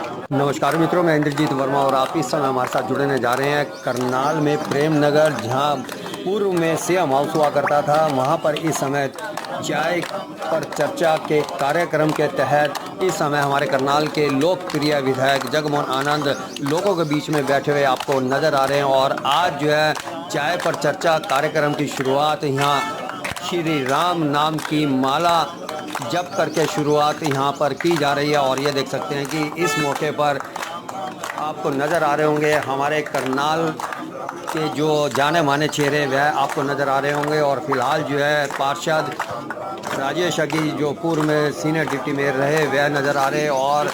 नमस्कार मित्रों, मैं इंद्रजीत वर्मा और आप इस समय हमारे साथ जुड़ने जा रहे हैं करनाल में प्रेम नगर, जहां पूर्व में सीएम हाउस हुआ करता था। वहां पर इस समय चाय पर चर्चा के कार्यक्रम के तहत इस समय हमारे करनाल के लोकप्रिय विधायक जगमोहन आनंद लोगों के बीच में बैठे हुए आपको नज़र आ रहे हैं। और आज जो है चाय पर चर्चा कार्यक्रम की शुरुआत यहाँ श्री राम नाम की माला जप करके शुरुआत यहाँ पर की जा रही है। और ये देख सकते हैं कि इस मौके पर आपको नज़र आ रहे होंगे हमारे करनाल के जो जाने माने चेहरे वह आपको नज़र आ रहे होंगे। और फिलहाल जो है पार्षद राजेश अगी जो पूर्व में सीनियर डिप्टी मेयर रहे वह नज़र आ रहे हैं। और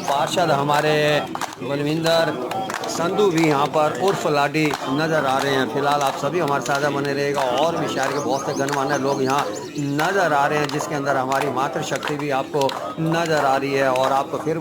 पार्षद हमारे बलविंदर संधू भी यहाँ पर उर्फ लाडी नज़र आ रहे हैं। फिलहाल आप सभी हमारे साथ बने रहेगा। और भी शहर के बहुत से गणमान्य लोग यहाँ नज़र आ रहे हैं, जिसके अंदर हमारी मातृशक्ति भी आपको नज़र आ रही है। और आपको फिर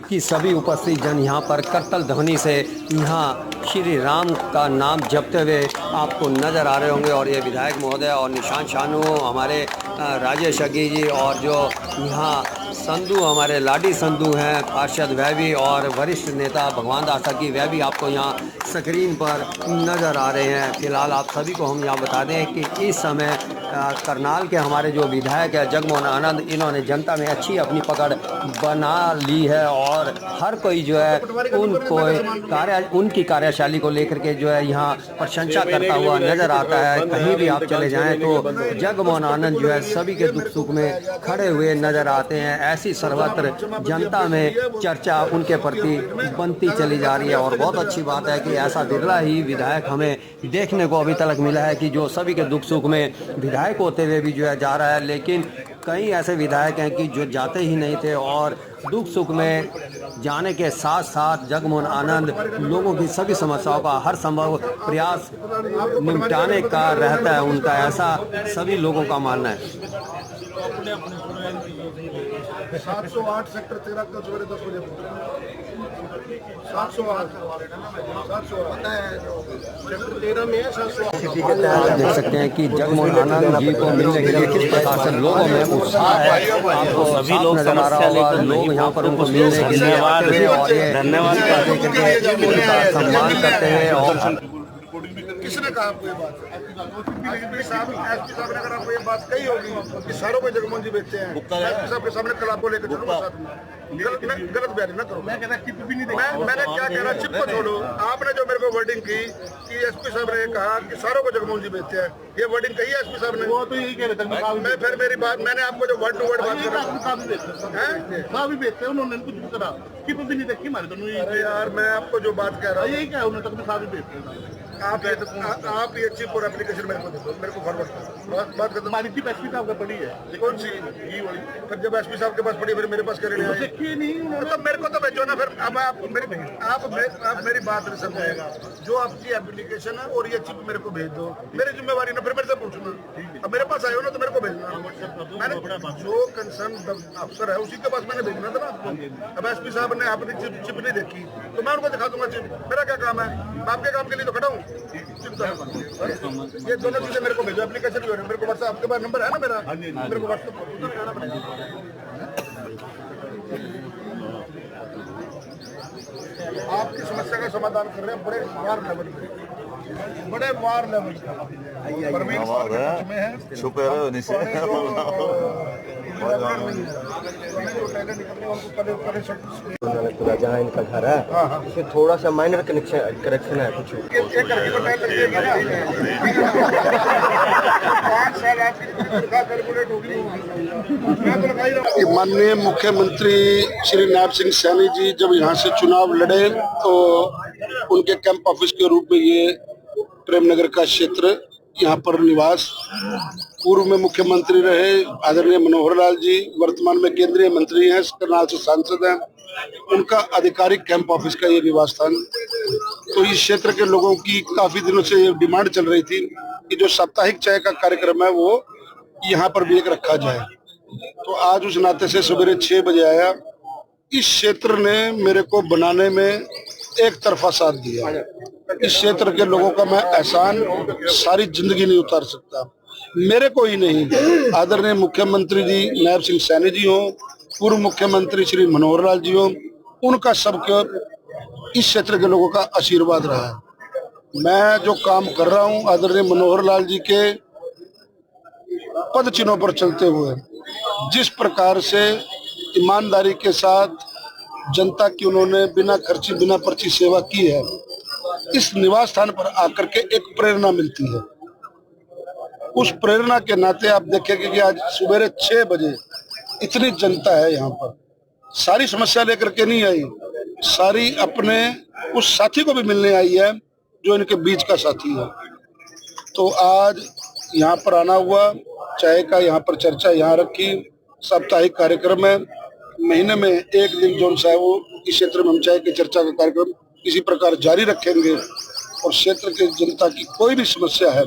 कि सभी उपस्थित जन यहाँ पर करतल ध्वनि से यहाँ श्री राम का नाम जपते हुए आपको नज़र आ रहे होंगे। और ये विधायक महोदय और निशांत शानू, हमारे राजेश अगी जी, और जो यहाँ संधू हमारे लाडी संधू हैं पार्षद, वह भी, और वरिष्ठ नेता भगवान दास की वह भी आपको यहाँ स्क्रीन पर नज़र आ रहे हैं। फिलहाल आप सभी को हम यहाँ बता दें कि इस समय करनाल के हमारे जो विधायक है जगमोहन आनंद, इन्होंने जनता में अच्छी अपनी पकड़ बना ली है। और हर कोई जो है उनकी कार्यशैली को लेकर के जो है यहाँ प्रशंसा करता हुआ नज़र आता है। कहीं भी आप चले जाएं तो जगमोहन आनंद जो है सभी के दुख सुख में खड़े हुए नज़र आते हैं। ऐसी सर्वत्र जनता में चर्चा उनके प्रति बनती चली जा रही है। और बहुत अच्छी बात है कि ऐसा बिरला ही विधायक हमें देखने को अभी तक मिला है कि जो सभी के दुख सुख में विधायक होते हुए भी जो है जा रहा है। लेकिन कई ऐसे विधायक हैं कि जो जाते ही नहीं थे और दुख सुख में जाने के साथ साथ जगमोहन आनंद लोगों की सभी समस्याओं का हर संभव प्रयास निपटाने का रहता है उनका, ऐसा सभी लोगों का मानना है। 708 सेक्टर 13 का सवेरे 10 बजे 708 सेक्टर 13 में है 708। आप देख सकते हैं कि जगमोहन आनंद जी को मिलने के लिए किस प्रकार से लोगों में उत्साह है, आपको सभी लोग नजर आ रहा होगा। लोग यहाँ पर उनको मिलने के लिए आते हैं और ये धन्यवाद करके उनका सम्मान करते हैं। और किसने कहा आपको ये बात? एसपी साहब ने अगर आपको ये बात कही होगी कि सारों को जगमोहन जी बेचते हैं, एसपी साहब के सामने कल आपको लेकर चलूंगा साथ में। गलत बयानी ना करो। मैंने क्या कह रहा, चिप को छोड़ो। आपने जो मेरे को वर्डिंग की कि एसपी साहब ने कहा कि सारों को जगमोहन जी बेचते हैं, ये वर्डिंग कही है एसपी साहब ने? वो तो यही कह रहे थे। मैं फिर मेरी बात, मैंने आपको जो वर्ड टू वर्ड बात करा भी बेचते हैं, उन्होंने कुछ भी करा कि भी नहीं देखी हमारे दोनों। यार मैं आपको जो बात कह रहा हूँ यही क्या, उन्होंने तक भी बेचते हैं। आप ये चिप और एप्लीकेशन मेरे को दे दो, मेरे को फॉरवर्ड बात कर। हमारी चिप एसपी साहब का पड़ी है। कौन सी? ये वाली। फिर जब एसपी साहब के पास पड़ी फिर मेरे पास कर लेना देखिए नहीं, तो मेरे को तो भेजो ना। फिर अब आप मेरी बात नहीं समझाएगा। जो आपकी एप्लीकेशन है और ये चिप मेरे को भेज दो, मेरी जिम्मेवारी ना। फिर मेरे से पूछना, अब मेरे पास आए हो ना तो मेरे को भेजना। मैंने जो कंसर्न अफसर है उसी के पास मैंने भेजना था ना आपको। अब एसपी साहब ने अपनी चिप नहीं देखी तो मैं उनको दिखा दूंगा चिप। मेरा क्या काम है? आपके काम के लिए तो खड़ा हूँ। ये दोनों चीजें मेरे को भेजो, एप्लीकेशन भी हो रही है मेरे को। व्हाट्सएप आपके पास नंबर है ना मेरा? मेरे को व्हाट्सएप आपकी समस्या का समाधान कर रहे हैं बड़े वार लेवल पे, बड़े वार लेवल पे। शुक्र जहाँ इनका घर है इसमें थोड़ा सा माइनर करेक्शन है कुछ। माननीय मुख्यमंत्री श्री नायब सिंह सैनी जी जब यहाँ से चुनाव लड़े तो उनके कैंप ऑफिस के रूप में ये प्रेमनगर का क्षेत्र, यहाँ पर निवास, पूर्व में मुख्यमंत्री रहे आदरणीय मनोहर लाल जी, वर्तमान में केंद्रीय मंत्री हैं, करनाल से सांसद हैं, उनका आधिकारिक कैंप ऑफिस का ये निवास स्थान। तो इस क्षेत्र के लोगों की काफी दिनों से ये डिमांड चल रही थी कि जो साप्ताहिक चाय का कार्यक्रम है वो यहाँ पर भी एक रखा जाए। तो आज उस नाते से सवेरे 6 बजे आया। इस क्षेत्र ने मेरे को बनाने में एक तरफा साथ दिया। इस क्षेत्र के लोगों का मैं एहसान सारी जिंदगी नहीं उतार सकता। मेरे को ही नहीं, आदरणीय मुख्यमंत्री जी नायब सिंह सैनी जी हो, पूर्व मुख्यमंत्री श्री मनोहर लाल जी हो, उनका सबके इस क्षेत्र के लोगों का आशीर्वाद रहा है। मैं जो काम कर रहा हूँ आदरणीय मनोहर लाल जी के पद चिन्हों पर चलते हुए, जिस प्रकार से ईमानदारी के साथ जनता की उन्होंने बिना खर्ची बिना पर्ची सेवा की है, इस निवास स्थान पर आकर के एक प्रेरणा मिलती है। उस प्रेरणा के नाते आप देखेंगे कि आज सुबह 6 बजे इतनी जनता है यहाँ पर, सारी समस्या लेकर के नहीं आई, सारी अपने उस साथी को भी मिलने आई है जो इनके बीच का साथी है। तो आज यहाँ पर आना हुआ, चाय का यहाँ पर चर्चा यहाँ रखी, साप्ताहिक कार्यक्रम है, महीने में एक दिन जो है वो इस क्षेत्र में हम चाय की चर्चा का कार्यक्रम इसी प्रकार जारी रखेंगे और क्षेत्र के जनता की कोई भी समस्या है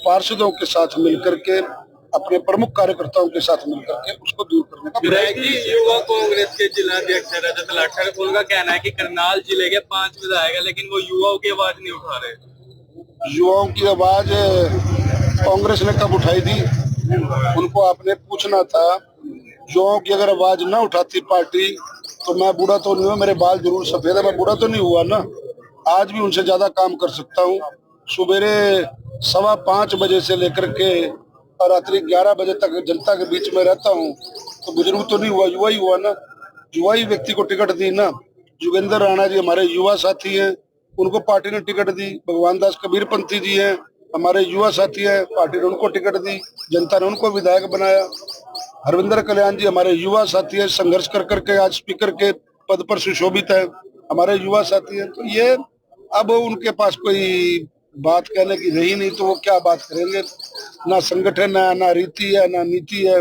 पार्षदों के साथ मिलकर के, अपने प्रमुख कार्यकर्ताओं के साथ मिलकर के उसको दूर करने का युवा कांग्रेस के जिलाध्यक्ष रजत लाठर, उनका कहना है कि करनाल जिले के 5 विधायक है लेकिन वो युवाओं की आवाज नहीं उठा रहे। युवाओं की आवाज कांग्रेस ने कब उठाई थी? उनको आपने पूछना था। युवाओं की अगर आवाज ना उठाती पार्टी तो मैं बूढ़ा तो नहीं हुआ, मेरे बाल जरूर सफेद है, मैं बूढ़ा तो नहीं हुआ ना। आज भी उनसे ज्यादा काम कर सकता हूँ। सुबेरे 5:15 बजे से लेकर के और रात्रि 11 बजे तक जनता के बीच में रहता हूँ, तो बुजुर्ग तो नहीं हुआ, युवा ही हुआ ना। युवा ही व्यक्ति को टिकट दी ना। जोगेंद्र राणा जी हमारे युवा साथी हैं, उनको पार्टी ने टिकट दी। भगवान दास कबीरपंथी जी हैं, हमारे युवा साथी हैं, पार्टी ने उनको टिकट दी, जनता ने उनको विधायक बनाया। हरविंदर कल्याण जी हमारे युवा साथी है, संघर्ष कर करके आज स्पीकर के पद पर सुशोभित है, हमारे युवा साथी है। तो ये अब उनके पास कोई बात कहने की रही नहीं, तो वो क्या बात करेंगे? ना संगठन है, ना रीति है, ना नीति है।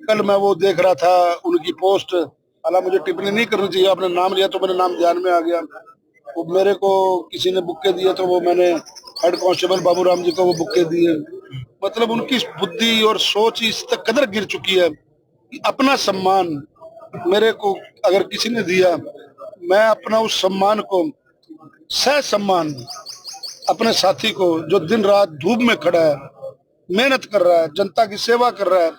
कल मैं वो देख रहा था उनकी पोस्ट, हालांकि मुझे टिप्पणी नहीं करनी चाहिए, आपने नाम लिया तो मेरे नाम ध्यान में आ गया। वो मेरे को किसी ने बुक्के दिए तो वो मैंने हेड कांस्टेबल बाबूराम जी को वो बुक्के दिए। मतलब उनकी बुद्धि और सोच इस तक कदर गिर चुकी है कि अपना सम्मान मेरे को अगर किसी ने दिया, मैं अपना उस सम्मान को सह सम्मान अपने साथी को जो दिन रात धूप में खड़ा है, मेहनत कर रहा है, जनता की सेवा कर रहा है,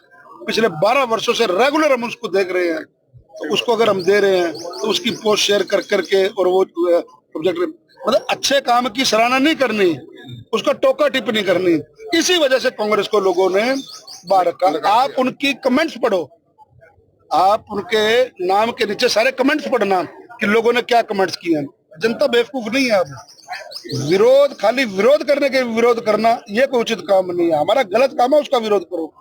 पिछले 12 वर्षों से रेगुलर हम उसको देख रहे हैं, तो उसको अगर हम दे रहे हैं तो उसकी पोस्ट शेयर कर करके और वो प्रोजेक्ट मतलब अच्छे काम की सराहना नहीं करनी, उसका टोका टिप्पणी करनी। इसी वजह से कांग्रेस को लोगों ने बाहर रखा। आप उनकी कमेंट्स पढ़ो, आप उनके नाम के नीचे सारे कमेंट्स पढ़ना कि लोगों ने क्या कमेंट्स किए हैं। जनता बेवकूफ नहीं है। अब विरोध, खाली विरोध करने के विरोध करना ये कोई उचित काम नहीं है। हमारा गलत काम है, उसका विरोध करो।